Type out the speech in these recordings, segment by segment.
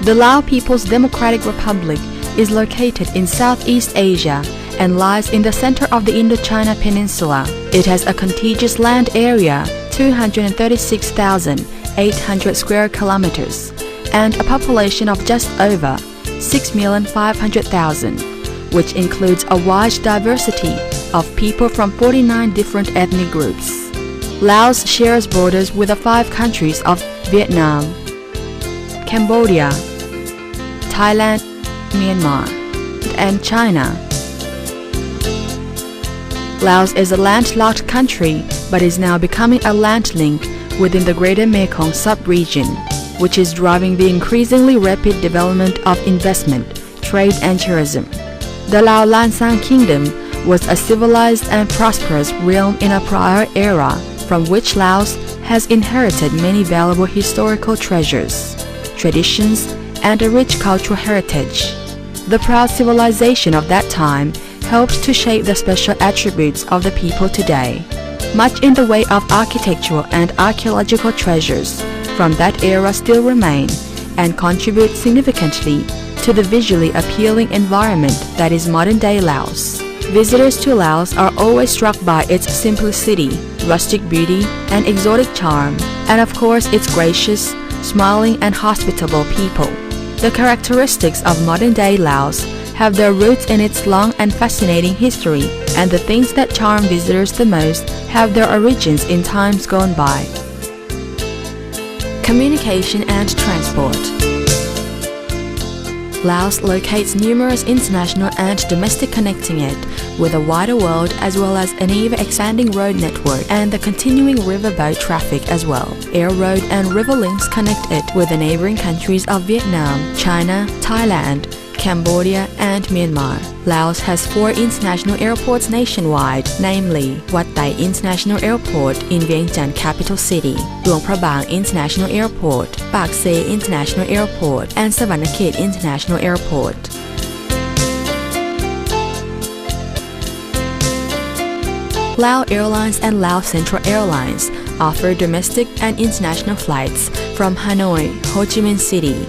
The Lao People's Democratic Republic is located in Southeast Asia and lies in the center of the Indochina Peninsula. It has a contiguous land area, 236,800 square kilometers, and a population of just over 6,500,000, which includes a wide diversity of people from 49 different ethnic groups. Laos shares borders with the 5 countries of Vietnam, Cambodia, Thailand, Myanmar, and China. Laos is a landlocked country but is now becoming a land link within the Greater Mekong sub-region, which is driving the increasingly rapid development of investment, trade and tourism. The Lao Lan-sang Kingdom was a civilized and prosperous realm in a prior era from which Laos has inherited many valuable historical treasures, traditions, and a rich cultural heritage. The proud civilization of that time helped to shape the special attributes of the people today. Much in the way of architectural and archaeological treasures from that era still remain and contribute significantly to the visually appealing environment that is modern-day Laos. Visitors to Laos are always struck by its simplicity, rustic beauty, and exotic charm, and of course its gracious, smiling, and hospitable people. The characteristics of modern-day Laos have their roots in its long and fascinating history, and the things that charm visitors the most have their origins in times gone by. Communication and transport. Laos locates numerous international and domestic connecting it with a wider world as well as an ever-expanding road network and the continuing riverboat traffic as well. Air road and river links connect it with the neighboring countries of Vietnam, China, Thailand, Cambodia, and Myanmar. Laos has 4 international airports nationwide, namely Wat Tai International Airport in Vientiane capital city, Luang Prabang International Airport, Pak Se International Airport, and Savannakhet International Airport. Lao Airlines and Lao Central Airlines offer domestic and international flights from Hanoi, Ho Chi Minh City,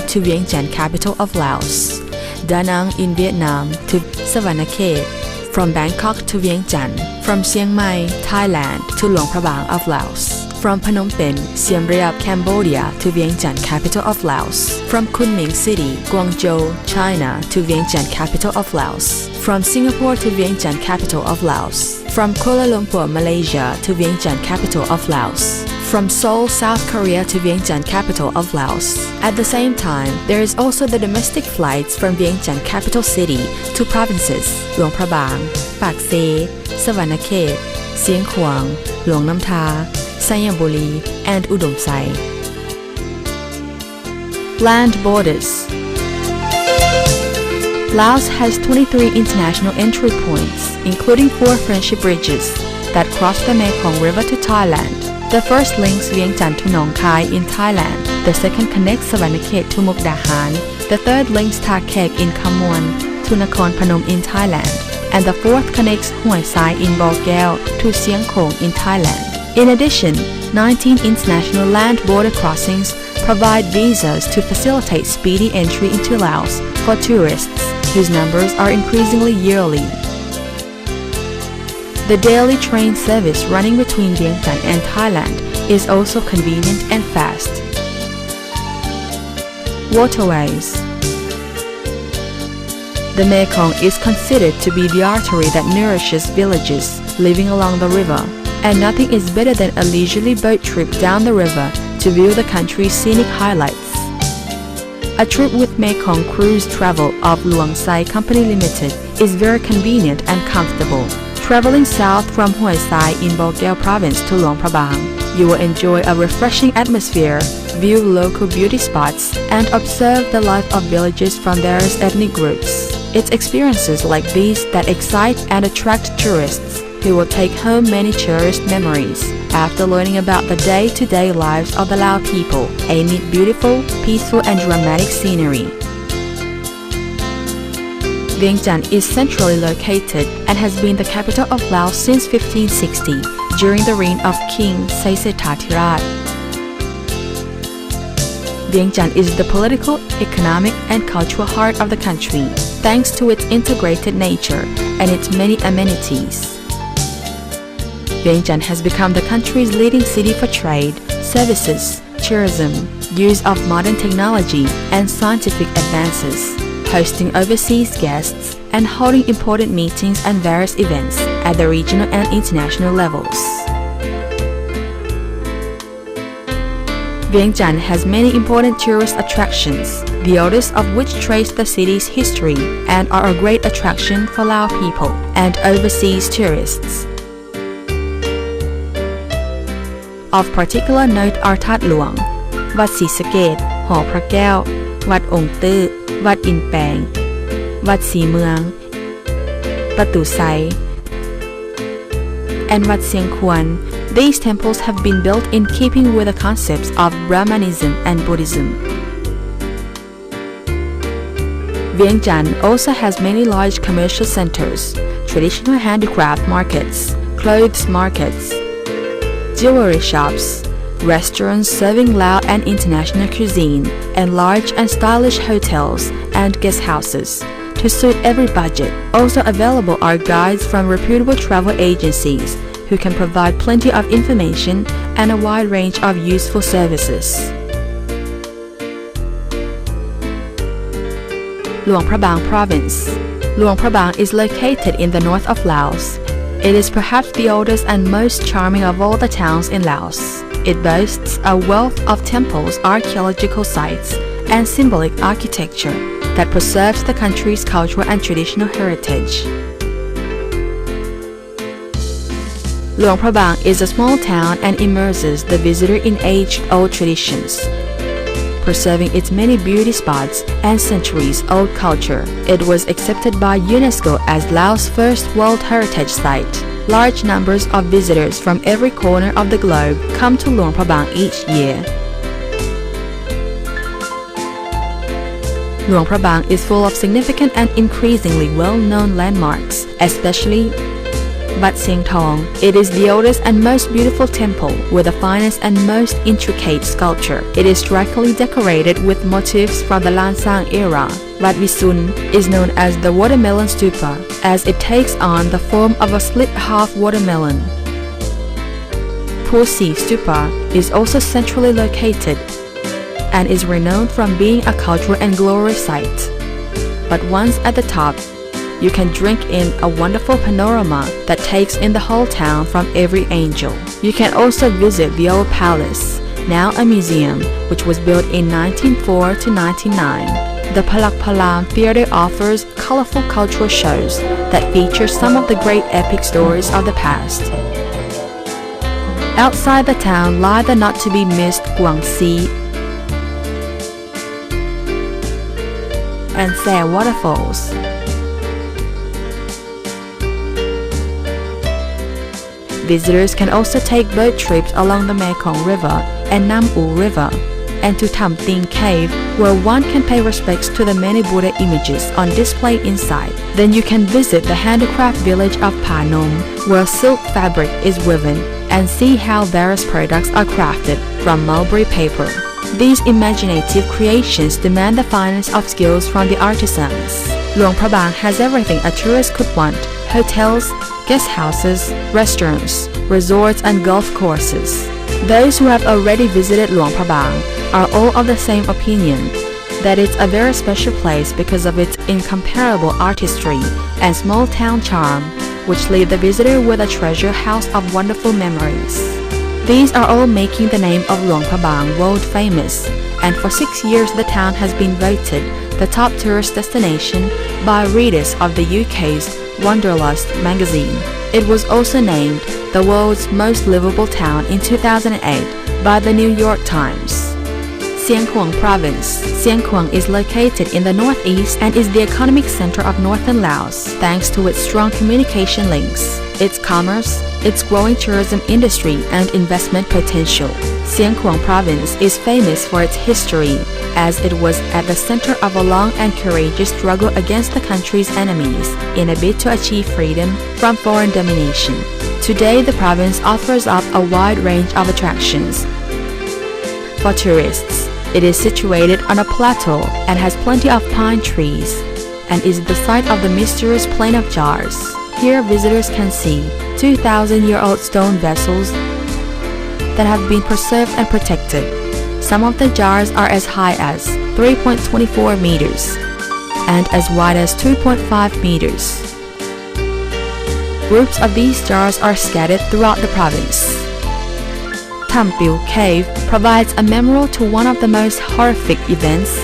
to Vientiane capital of Laos, Da Nang in Vietnam to Savannakhet, from Bangkok to Vientiane, from Chiang Mai, Thailand to Luang Prabang of Laos, from Phnom Penh, Siem Reap, Cambodia to Vientiane capital of Laos, from Kunming City, Guangzhou, China to Vientiane capital of Laos, from Singapore to Vientiane capital of Laos, from Kuala Lumpur, Malaysia to Vientiane capital of Laos, from Seoul, South Korea to Vientiane capital of Laos. At the same time, there is also the domestic flights from Vientiane capital city to provinces Luang Prabang, Pak Se, Savannakhet, Sieng Khwang, Luang Nam Tha, Sayaburi, and Udom Sai. Land borders. Laos has 23 international entry points, including 4 friendship bridges that cross the Mekong River to Thailand. The first links Vientiane to Nong Khai in Thailand. The second connects Savannakhet to Mukdahan. The third links Tha Kek in Kham Muon to Nakhon Phanom in Thailand. And the fourth connects Hoi Sai in Bo Kaeo to Sieng Khong in Thailand. In addition, 19 international land border crossings provide visas to facilitate speedy entry into Laos for tourists, whose numbers are increasingly yearly. The daily train service running between Vientiane and Thailand is also convenient and fast. Waterways. The Mekong is considered to be the artery that nourishes villages living along the river, and nothing is better than a leisurely boat trip down the river to view the country's scenic highlights. A trip with Mekong Cruise Travel of Luang Sai Company Limited is very convenient and comfortable. Traveling south from Hoi Sai in Bo Kaeo province to Luang Prabang, you will enjoy a refreshing atmosphere, view local beauty spots, and observe the life of villagers from various ethnic groups. It's experiences like these that excite and attract tourists, who will take home many cherished memories after learning about the day-to-day lives of the Lao people amid beautiful, peaceful, and dramatic scenery. Vientiane is centrally located and has been the capital of Laos since 1560, during the reign of King Saisethathirath. Vientiane is the political, economic, and cultural heart of the country, thanks to its integrated nature and its many amenities. Vientiane has become the country's leading city for trade, services, tourism, use of modern technology, and scientific advances, hosting overseas guests and holding important meetings and various events at the regional and international levels. Vientiane has many important tourist attractions, the oldest of which trace the city's history and are a great attraction for Lao people and overseas tourists. Of particular note are That Luang, วัดศรีสะเกษ หอพระแก้ว วัดองค์ตื้อ วัดอินแปง วัดศรีเมือง ประตูไซ and วัดเสียงควร. These temples have been built in keeping with the concepts of Brahmanism and Buddhism. Vientiane also has many large commercial centers, traditional handicraft markets, clothes markets, jewelry shops, restaurants serving Lao and international cuisine, and large and stylish hotels and guest houses to suit every budget. Also available are guides from reputable travel agencies who can provide plenty of information and a wide range of useful services. Luang Prabang Province. Luang Prabang is located in the north of Laos. It is perhaps the oldest and most charming of all the towns in Laos. It boasts a wealth of temples, archaeological sites, and symbolic architecture that preserves the country's cultural and traditional heritage. Luang Prabang is a small town and immerses the visitor in age-old traditions, preserving its many beauty spots and centuries-old culture. It was accepted by UNESCO as Laos' first World Heritage Site. Large numbers of visitors from every corner of the globe come to Luang Prabang each year. Luang Prabang is full of significant and increasingly well-known landmarks, especially Wat Sieng Thong. It is the oldest and most beautiful temple with the finest and most intricate sculpture. It is strikingly decorated with motifs from the Lansang era. Wat Visun is known as the watermelon stupa, as it takes on the form of a split half watermelon. Pusi stupa is also centrally located and is renowned from being a cultural and glorious site. But once at the top, you can drink in a wonderful panorama that takes in the whole town from every angle. You can also visit the old palace, now a museum, which was built in 1904 to 1909. The Palak Palam Theatre offers colorful cultural shows that feature some of the great epic stories of the past. Outside the town lie the not-to-be-missed Guangxi and Sa waterfalls. Visitors can also take boat trips along the Mekong River and Nam U River, and to Tham Ting Cave, where one can pay respects to the many Buddha images on display inside. Then you can visit the handicraft village of Pa Nom, where silk fabric is woven, and see how various products are crafted from mulberry paper. These imaginative creations demand the finest of skills from the artisans. Luang Prabang has everything a tourist could want: hotels, guest houses, restaurants, resorts, and golf courses. Those who have already visited Luang Prabang are all of the same opinion that it's a very special place because of its incomparable artistry and small town charm, which leave the visitor with a treasure house of wonderful memories. These are all making the name of Luang Prabang world famous, and for 6 years the town has been voted the top tourist destination by readers of the UK's Wanderlust magazine. It was also named the world's most livable town in 2008 by the New York Times. Sieng Kuang Province. Sieng Kuang is located in the northeast and is the economic center of northern Laos thanks to its strong communication links, its commerce, its growing tourism industry, and investment potential. Sieng Kuang Province is famous for its history, as it was at the center of a long and courageous struggle against the country's enemies in a bid to achieve freedom from foreign domination. Today, the province offers up a wide range of attractions for tourists. It is situated on a plateau and has plenty of pine trees, and is the site of the mysterious Plain of Jars. Here visitors can see 2,000-year-old stone vessels that have been preserved and protected. Some of the jars are as high as 3.24 meters and as wide as 2.5 meters. Groups of these jars are scattered throughout the province. Tampil Cave provides a memorial to one of the most horrific events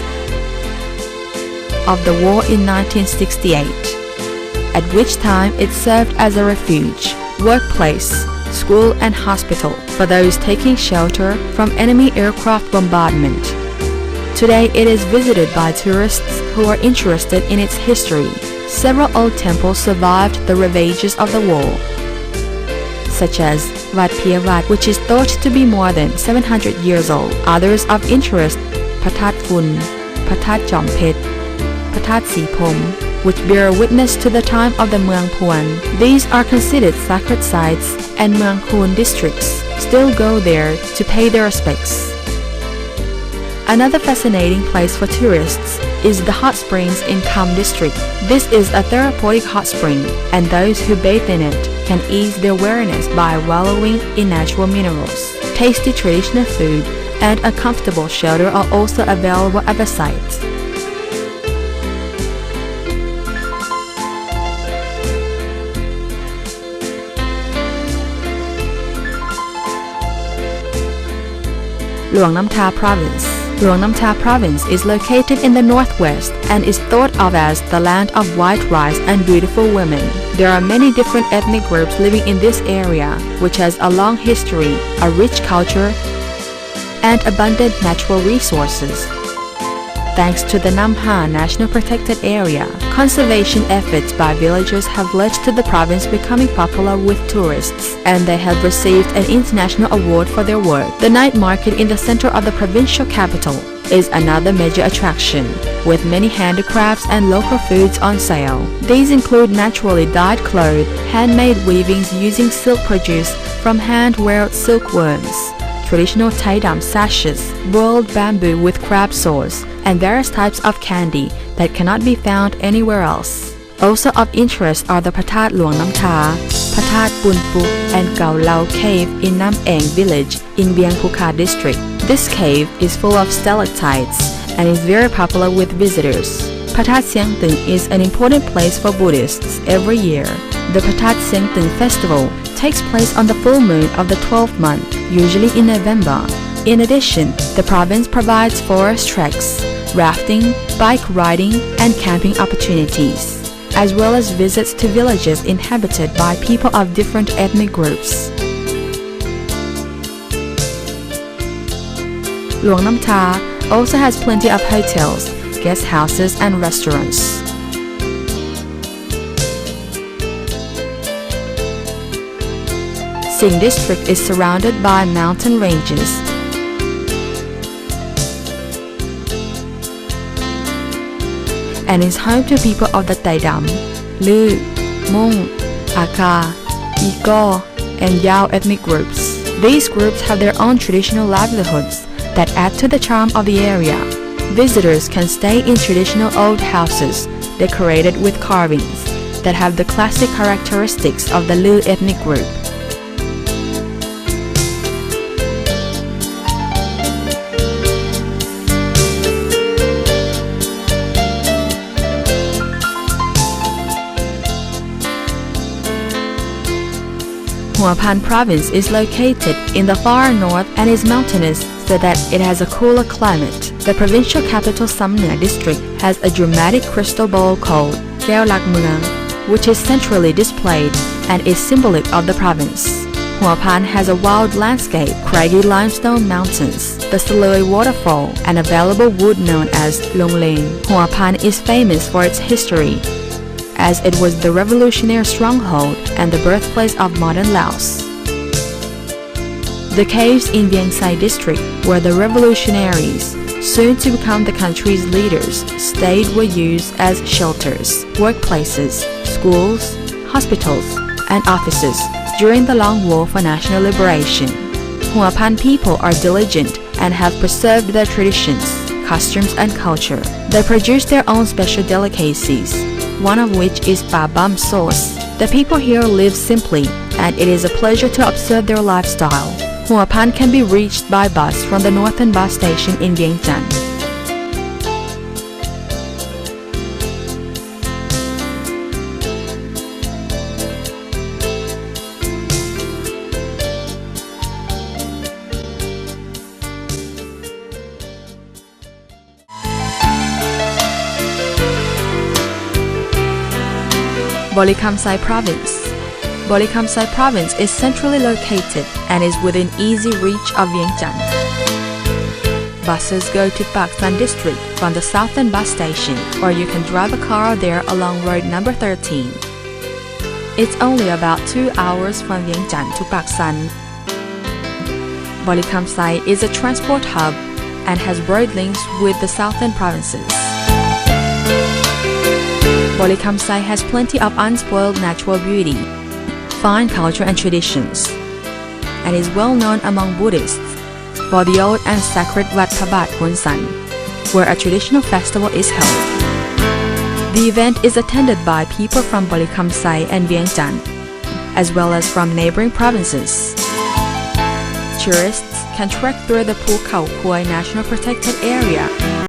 of the war in 1968, at which time it served as a refuge, workplace, school and hospital for those taking shelter from enemy aircraft bombardment. Today it is visited by tourists who are interested in its history. Several old temples survived the ravages of the war, such as Wat Phia Wat, which is thought to be more than 700 years old. Others of interest, Patat Phun, Patat Jom Phet, Patat Si Phom, which bear witness to the time of the Mueang Puan. These are considered sacred sites, and Mueang Khun districts still go there to pay their respects. Another fascinating place for tourists is the hot springs in Kham district. This is a therapeutic hot spring, and those who bathe in it can ease their weariness by wallowing in natural minerals. Tasty traditional food and a comfortable shelter are also available at the site. Luang Nam Ta Province. Luang Nam Ta Province is located in the northwest and is thought of as the land of white rice and beautiful women. There are many different ethnic groups living in this area, which has a long history, a rich culture, and abundant natural resources. Thanks to the Nam Ha National Protected Area, conservation efforts by villagers have led to the province becoming popular with tourists, and they have received an international award for their work. The night market in the center of the provincial capital is another major attraction, with many handicrafts and local foods on sale. These include naturally dyed cloth, handmade weavings using silk produced from hand-woven silkworms, traditional Thai dam sashes, boiled bamboo with crab sauce, and various types of candy that cannot be found anywhere else. Also of interest are the Patat Luang Nam Ta, Patat Bun Puk, and Gao Lao Cave in Nam Eng village in Biang Phukat district. This cave is full of stalactites and is very popular with visitors. Patat Siang Tung is an important place for Buddhists every year. The Patat Siang Tung festival takes place on the full moon of the 12th month, usually in November. In addition, the province provides forest treks, rafting, bike riding, and camping opportunities, as well as visits to villages inhabited by people of different ethnic groups. Luang Nam Ta also has plenty of hotels, guest houses, and restaurants. Sing district is surrounded by mountain ranges. And is home to people of the Thai Dam, Lư, Mông, Aka, Igor, and Yao ethnic groups. These groups have their own traditional livelihoods that add to the charm of the area. Visitors can stay in traditional old houses decorated with carvings that have the classic characteristics of the Lư ethnic group. Hua Phan Province is located in the far north and is mountainous so that it has a cooler climate. The provincial capital Samnea district has a dramatic crystal bowl called Keo Lak Mueang, which is centrally displayed and is symbolic of the province. Hua Phan has a wild landscape, craggy limestone mountains, the Saloi waterfall, and available wood known as Long Leng. Hua Phan is famous for its history, as it was the revolutionary stronghold and the birthplace of modern Laos. The caves in Vieng Sai district, where the revolutionaries, soon to become the country's leaders, stayed, were used as shelters, workplaces, schools, hospitals, and offices during the long war for national liberation. Hua Phan people are diligent and have preserved their traditions, costumes and culture. They produce their own special delicacies, one of which is ba bum sauce. The people here live simply, and it is a pleasure to observe their lifestyle. Hua Pan can be reached by bus from the northern bus station in Vientiane. Boli Kham Sai Province. Boli Kham Sai Province is centrally located and is within easy reach of Vientiane. Buses go to Pak San district from the southern bus station, or you can drive a car there along road number 13. It's only about 2 hours from Vientiane to Pak San. Boli Kham Sai is a transport hub and has road links with the southern provinces. Boli Kham Sai has plenty of unspoiled natural beauty, fine culture and traditions, and is well known among Buddhists for the old and sacred Wat Phabat Hun San, where a traditional festival is held. The event is attended by people from Boli Kham Sai and Vientiane, as well as from neighboring provinces. Tourists can trek through the Pu Khao Khoi National Protected Area